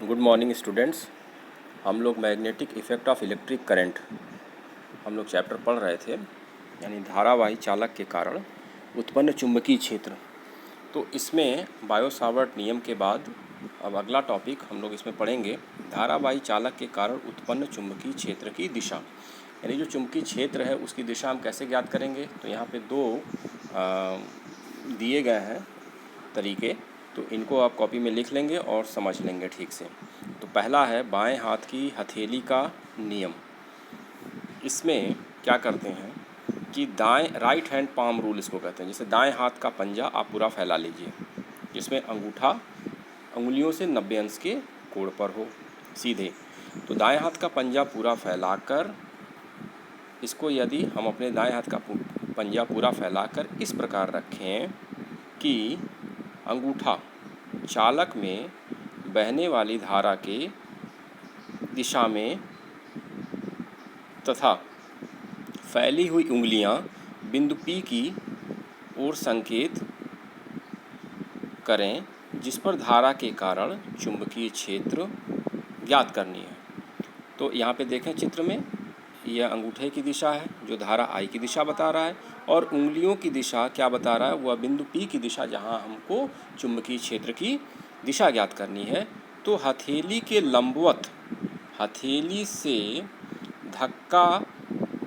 Good morning students. हम लोग magnetic effect of electric current हम लोग चैप्टर पढ़ रहे थे, यानी धारावाही चालक के कारण उत्पन्न चुंबकीय क्षेत्र। तो इसमें बायो सावर्ट नियम के बाद अब अगला टॉपिक हम लोग इसमें पढ़ेंगे, धारावाही चालक के कारण उत्पन्न चुंबकीय क्षेत्र की दिशा। यानी जो चुंबकीय क्षेत्र है उसकी दिशा हम कैसे ज्ञात करेंगे। तो यहाँ पे दो दिए गए हैं तरीके, तो इनको आप कॉपी में लिख लेंगे और समझ लेंगे ठीक से। तो पहला है बाएं हाथ की हथेली का नियम। इसमें क्या करते हैं कि दाएं राइट हैंड पाम रूल इसको कहते हैं। जैसे दाएं हाथ का पंजा आप पूरा फैला लीजिए, जिसमें अंगूठा उंगलियों से 90 अंश के कोण पर हो सीधे। तो दाएं हाथ का पंजा पूरा फैलाकर इसको, यदि हम अपने दाएं हाथ का पंजा पूरा फैलाकर इस प्रकार रखें कि अंगूठा चालक में बहने वाली धारा के दिशा में तथा फैली हुई उंगलियां बिंदु P की ओर संकेत करें, जिस पर धारा के कारण चुंबकीय क्षेत्र ज्ञात करनी है। तो यहाँ पे देखें चित्र में, यह अंगूठे की दिशा है जो धारा I की दिशा बता रहा है, और उंगलियों की दिशा क्या बता रहा है, वह बिंदु P की दिशा जहाँ हमको चुंबकीय क्षेत्र की दिशा ज्ञात करनी है। तो हथेली के लंबवत हथेली से धक्का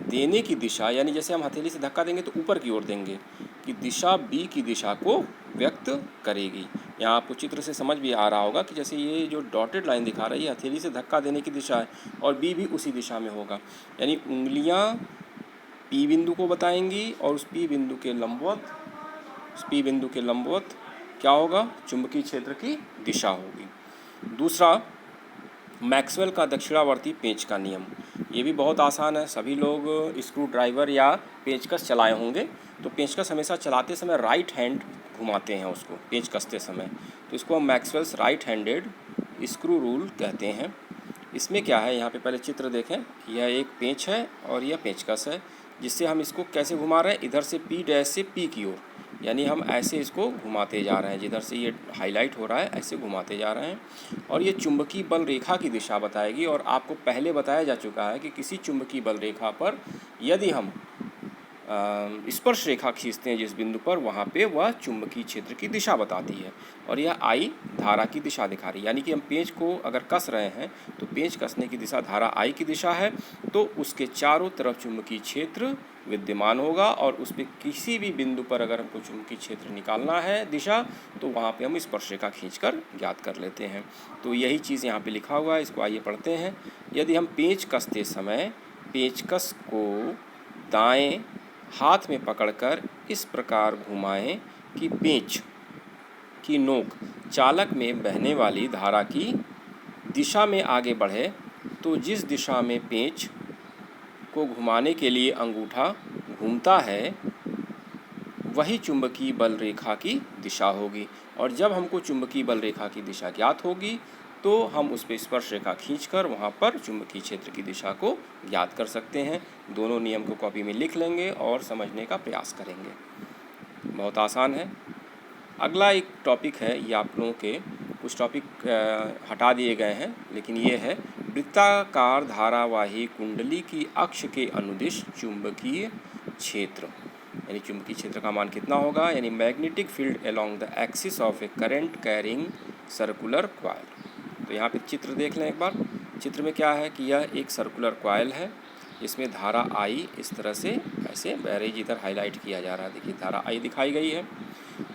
देने की दिशा, यानी जैसे हम हथेली से धक्का देंगे तो ऊपर की ओर देंगे, कि दिशा B की दिशा को व्यक्त करेगी। यहाँ आपको चित्र से समझ भी आ रहा होगा कि जैसे ये जो डॉटेड लाइन दिखा रही है हथेली से धक्का देने की दिशा है, और B भी उसी दिशा में होगा। यानी उंगलियाँ P बिंदु को बताएंगी और उस P बिंदु के लंबवत क्या होगा, चुंबकीय क्षेत्र की दिशा होगी। दूसरा, मैक्सवेल का दक्षिणावर्ती पेंच का नियम। ये भी बहुत आसान है, सभी लोग स्क्रू ड्राइवर या पेंचकस चलाए होंगे। तो पेंचकस हमेशा चलाते समय राइट हैंड घुमाते हैं उसको, पेंच कसते समय। तो इसको हम Maxwell's right handed screw rule कहते हैं। इसमें क्या है, यहाँ पे पहले चित्र देखें, यह एक पेंच है और यह पेंचकस है, जिससे हम इसको कैसे घुमा रहे हैं, इधर से P' से P की ओर, यानी हम ऐसे इसको घुमाते जा रहे हैं, जिधर से ये हाईलाइट हो रहा है ऐसे घुमाते जा रहे हैं। और ये चुंबकीय बल रेखा की दिशा बताएगी। और आपको पहले बताया जा चुका है कि किसी चुंबकीय बल रेखा पर यदि हम स्पर्श रेखा खींचते हैं जिस बिंदु पर, वहाँ पे वह चुंबकीय क्षेत्र की दिशा बताती है। और यह I धारा की दिशा दिखा रही है, यानी कि हम पेंच को अगर कस रहे हैं तो पेंच कसने की दिशा धारा I की दिशा है, तो उसके चारों तरफ चुंबकीय क्षेत्र विद्यमान होगा। और उस पर किसी भी बिंदु पर अगर हमको चुंबकीय क्षेत्र निकालना है दिशा, तो वहाँ पे हम स्पर्श रेखा खींचकर ज्ञात कर लेते हैं। तो यही चीज़ यहाँ पे लिखा हुआ है, इसको आइए पढ़ते हैं। यदि हम पेंच कसते समय पेंचकस को दाएं हाथ में पकड़कर इस प्रकार घुमाएं कि पेंच की नोक चालक में बहने वाली धारा की दिशा में आगे बढ़े, तो जिस दिशा में पेंच को घुमाने के लिए अंगूठा घूमता है वही चुंबकीय बल रेखा की दिशा होगी। और जब हमको चुंबकीय बल रेखा की दिशा ज्ञात होगी तो हम उस पर स्पर्श रेखा खींचकर वहाँ पर चुंबकीय क्षेत्र की दिशा को ज्ञात कर सकते हैं। दोनों नियम को कॉपी में लिख लेंगे और समझने का प्रयास करेंगे, बहुत आसान है। अगला एक टॉपिक है, ये आप लोगों के कुछ टॉपिक हटा दिए गए हैं, लेकिन ये है वृत्ताकार धारावाही कुंडली की अक्ष के अनुदिश चुंबकीय क्षेत्र। यानी चुंबकीय क्षेत्र का मान कितना होगा, यानी magnetic field along the axis of A current carrying circular coil. तो यहाँ पे चित्र देख लें एक बार। चित्र में क्या है कि यह एक सर्कुलर कॉइल है, इसमें धारा I इस तरह से ऐसे बैरेज इधर हाईलाइट किया जा रहा है, देखिए धारा I दिखाई गई है।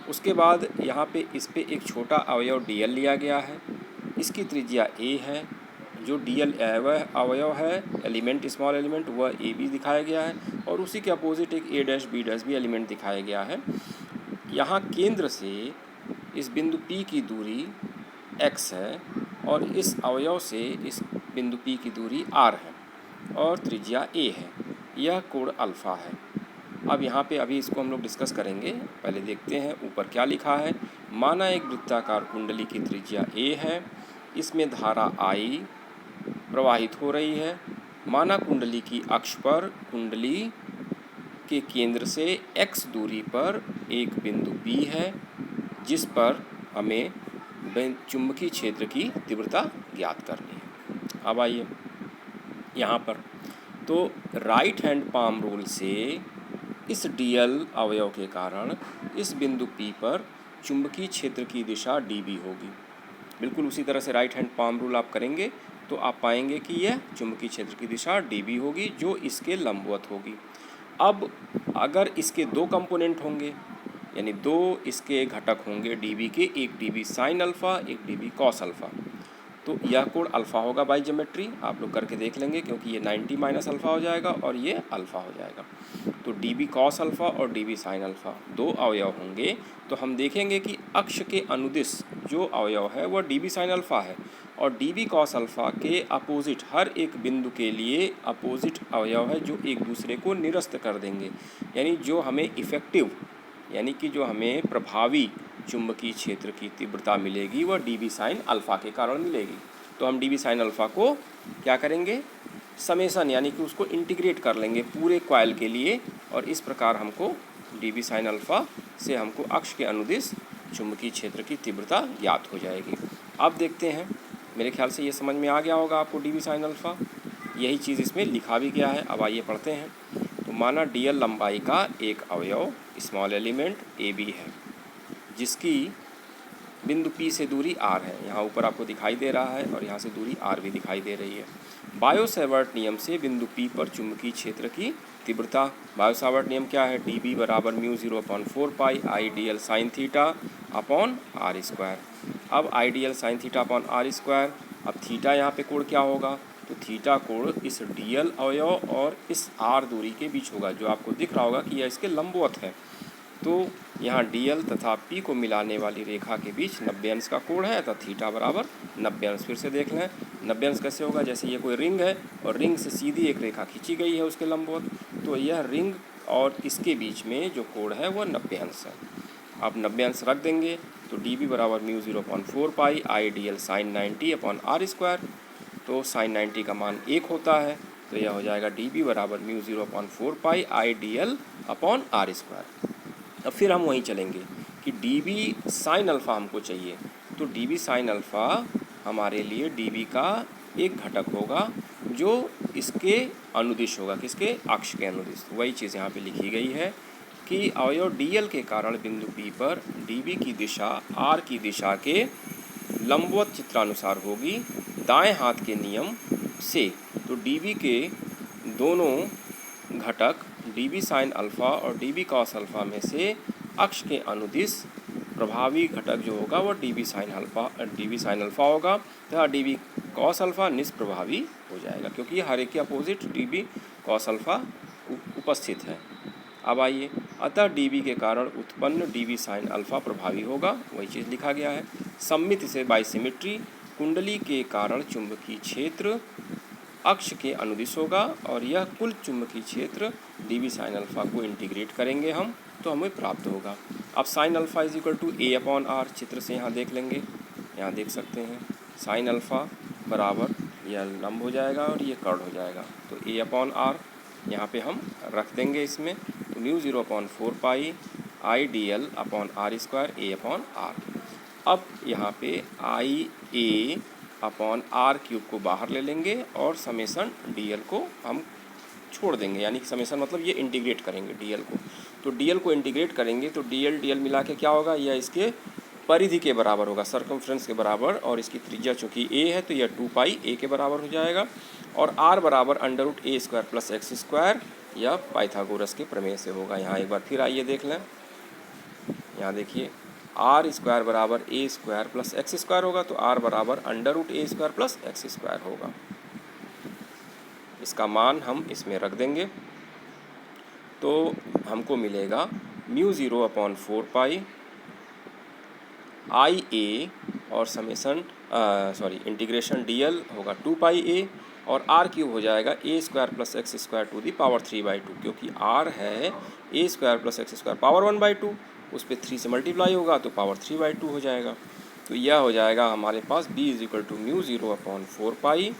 उसके बाद यहाँ पे इस पे एक छोटा अवयव DL लिया गया है, इसकी त्रिज्या A है। जो DL अवयव है, एलिमेंट स्मॉल एलिमेंट, वह AB दिखाया गया है, और उसी के अपोजिट एक A' B' भी एलिमेंट दिखाया गया है। यहाँ केंद्र से इस बिंदु P की दूरी x है, और इस अवयव से इस बिंदु P की दूरी r है, और त्रिज्या a है। यह कोण अल्फ़ा है। अब यहाँ पे अभी इसको हम लोग डिस्कस करेंगे, पहले देखते हैं ऊपर क्या लिखा है। माना एक वृत्ताकार कुंडली की त्रिज्या a है, इसमें धारा I प्रवाहित हो रही है। माना कुंडली की अक्ष पर कुंडली के केंद्र से x दूरी पर एक बिंदु P है, जिस पर हमें चुंबकीय क्षेत्र की तीव्रता ज्ञात करनी है। अब आइए यहाँ पर, तो राइट हैंड पाम रूल से इस डीएल अवयव के कारण इस बिंदु P पर चुंबकीय क्षेत्र की दिशा dB होगी। बिल्कुल उसी तरह से राइट हैंड पाम रूल आप करेंगे तो आप पाएंगे कि यह चुंबकीय क्षेत्र की दिशा dB होगी जो इसके लंबवत होगी। अब अगर इसके दो कंपोनेंट होंगे, यानी दो इसके घटक होंगे dB के, एक dB साइन अल्फ़ा, एक dB कॉस अल्फ़ा, तो यह कोण अल्फ़ा होगा बाई ज्योमेट्री। आप लोग करके देख लेंगे क्योंकि ये 90 माइनस अल्फ़ा हो जाएगा और ये अल्फ़ा हो जाएगा। तो dB कॉस अल्फ़ा और dB साइन अल्फ़ा दो अवयव होंगे, तो हम देखेंगे कि अक्ष के अनुदिश जो अवयव है वह dB साइन अल्फ़ा है और dB कॉस अल्फ़ा के अपोजिट हर एक बिंदु के लिए अपोजिट अवयव है जो एक दूसरे को निरस्त कर देंगे, यानी जो हमें इफ़ेक्टिव, यानी कि जो हमें प्रभावी चुंबकीय क्षेत्र की तीव्रता मिलेगी वह dB साइन अल्फ़ा के कारण मिलेगी। तो हम dB साइन अल्फ़ा को क्या करेंगे, समेसन यानी कि उसको इंटीग्रेट कर लेंगे पूरे कॉइल के लिए, और इस प्रकार हमको dB साइन अल्फ़ा से हमको अक्ष के अनुदिश चुंबकीय क्षेत्र की तीव्रता ज्ञात हो जाएगी। अब देखते हैं, मेरे ख्याल से ये समझ में आ गया होगा आपको dB साइन अल्फ़ा, यही चीज़ इसमें लिखा भी गया है। अब आइए पढ़ते हैं। तो माना DL लंबाई का एक अवयव स्मॉल एलिमेंट AB है जिसकी बिंदु P से दूरी r है, यहाँ ऊपर आपको दिखाई दे रहा है और यहाँ से दूरी r भी दिखाई दे रही है। बायो-सैवर्ट नियम से बिंदु P पर चुंबकीय क्षेत्र की तीव्रता, बायो-सैवर्ट नियम क्या है, dB बराबर μ0/4 pi I D L sine theta upon r square. अब I D L sine theta upon r square, अब थीटा यहाँ पे कोण क्या होगा, तो थीटा कोण इस डीएल अवयव और इस r दूरी के बीच होगा, जो आपको दिख रहा होगा कि यह इसके लंबवत है। तो यहाँ DL तथा P को मिलाने वाली रेखा के बीच 90 अंश का कोण है, अतः थीटा बराबर 90 अंश। फिर से देख लें 90 अंश कैसे होगा, जैसे ये कोई रिंग है और रिंग से सीधी एक रेखा खींची गई है उसके लंबवत, तो यह रिंग और इसके बीच में जो कोण है वह 90 अंश है। आप 90 अंश रख देंगे तो dB बराबर μ0/4 pi I D L sine 90 upon r square, तो साइन 90 का मान 1 होता है, तो यह हो जाएगा dB बराबर μ0/4 pi I D L upon r square. अब फिर हम वहीं चलेंगे कि dB साइन अल्फ़ा हमको चाहिए, तो dB साइन अल्फ़ा हमारे लिए dB का एक घटक होगा जो इसके अनुदिश होगा, किसके, अक्ष के अनुदिश। वही चीज़ यहाँ पे लिखी गई है कि अवयव DL के कारण बिंदु P पर dB की दिशा r की दिशा के लंबवत चित्रानुसार होगी दाएं हाथ के नियम से। तो dB के दोनों घटक dB साइन अल्फ़ा और dB कॉस अल्फ़ा में से अक्ष के अनुदिश प्रभावी घटक जो होगा वह dB साइन अल्फ़ा होगा, तथा dB कॉस अल्फ़ा निष्प्रभावी हो जाएगा क्योंकि हर एक के अपोजिट dB कॉस अल्फ़ा उपस्थित है। अब आइए, अतः dB के कारण उत्पन्न dB साइन अल्फ़ा प्रभावी होगा, वही चीज़ लिखा गया है। सम्मित से बाई सिमेट्री कुंडली के कारण चुंबकीय क्षेत्र अक्ष के अनुदिश होगा और यह कुल चुंबकीय क्षेत्र dB साइन अल्फ़ा को इंटीग्रेट करेंगे हम तो हमें प्राप्त होगा। अब sine alpha is equal to a upon r, चित्र से यहाँ देख लेंगे, यहाँ देख सकते हैं साइन अल्फ़ा बराबर यह लंब हो जाएगा और ये कर्ड हो जाएगा, तो a अपॉन r यहाँ पे हम रख देंगे इसमें, तो μ0/4 pi I D L upon r square a upon r। अब यहाँ पे I A upon r cube को बाहर ले लेंगे और समेसन dl को हम छोड़ देंगे, यानी कि समेसन मतलब ये इंटीग्रेट करेंगे dl को, तो dl को इंटीग्रेट करेंगे तो dl मिला के क्या होगा, यह इसके परिधि के बराबर होगा, सर्कमफ्रेंस के बराबर, और इसकी त्रिज्या चूँकि a है तो यह 2 पाई a के बराबर हो जाएगा, और r बराबर √a² प्लस x स्क्वायर, यह पाइथागोरस के प्रमेय से होगा। यहाँ एक बार फिर आइए देख लें, यहाँ देखिए r स्क्वायर बराबर a² प्लस x स्क्वायर होगा, तो r बराबर √a² प्लस x स्क्वायर होगा। इसका मान हम इसमें रख देंगे तो हमको मिलेगा μ0/4 पाई आई ए और समेसन इंटीग्रेशन dl होगा 2 पाई a और r क्यूब हो जाएगा a² plus x square to the power 3/2, क्योंकि r है a² plus x square power 1/2, उस पर 3 से मल्टीप्लाई होगा तो पावर 3/2 हो जाएगा। तो यह हो जाएगा हमारे पास b is equal to μ0/4 pi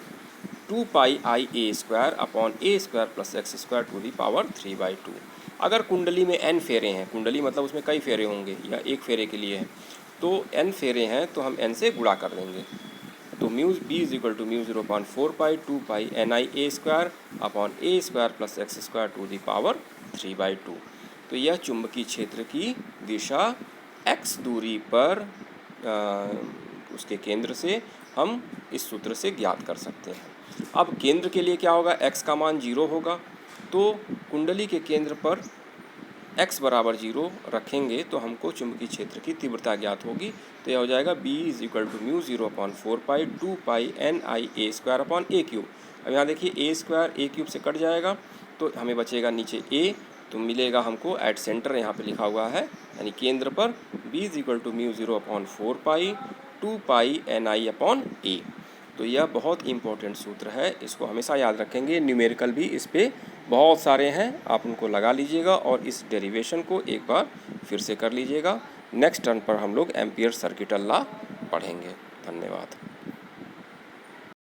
2 pi I A square upon a² plus x square to the power 3/2। अगर कुंडली में n फेरे हैं, कुंडली मतलब उसमें कई फेरे होंगे या एक फेरे के लिए है, तो n फेरे हैं तो हम n से गुणा कर देंगे। तो mu b is equal to mu 0.4 pi 2 pi NiA² upon A² plus x² to the power 3/2। तो यह चुंबकीय क्षेत्र की दिशा x दूरी पर उसके केंद्र से हम इस सूत्र से ज्ञात कर सकते हैं। अब केंद्र के लिए क्या होगा, x का मान 0 होगा, तो कुंडली के केंद्र पर x बराबर 0 रखेंगे तो हमको चुंबकीय क्षेत्र की तीव्रता ज्ञात होगी। तो यह हो जाएगा b is equal to mu 0.4 pi 2 pi NiA² upon A³। अब यहाँ देखिए A² A³ से कट जाएगा तो हमें बचेगा नीचे a, तो मिलेगा हमको एट सेंटर, यहाँ पे लिखा हुआ है यानी केंद्र पर b is equal to mu 0.4 pi 2 pi Ni upon A। तो यह बहुत इंपॉर्टेंट सूत्र है, इसको हमेशा याद रखेंगे। न्यूमेरिकल भी इस पे बहुत सारे हैं, आप उनको लगा लीजिएगा और इस डेरिवेशन को एक बार फिर से कर लीजिएगा। नेक्स्ट टर्न पर हम लोग एम्पियर सर्किटल लॉ पढ़ेंगे। धन्यवाद।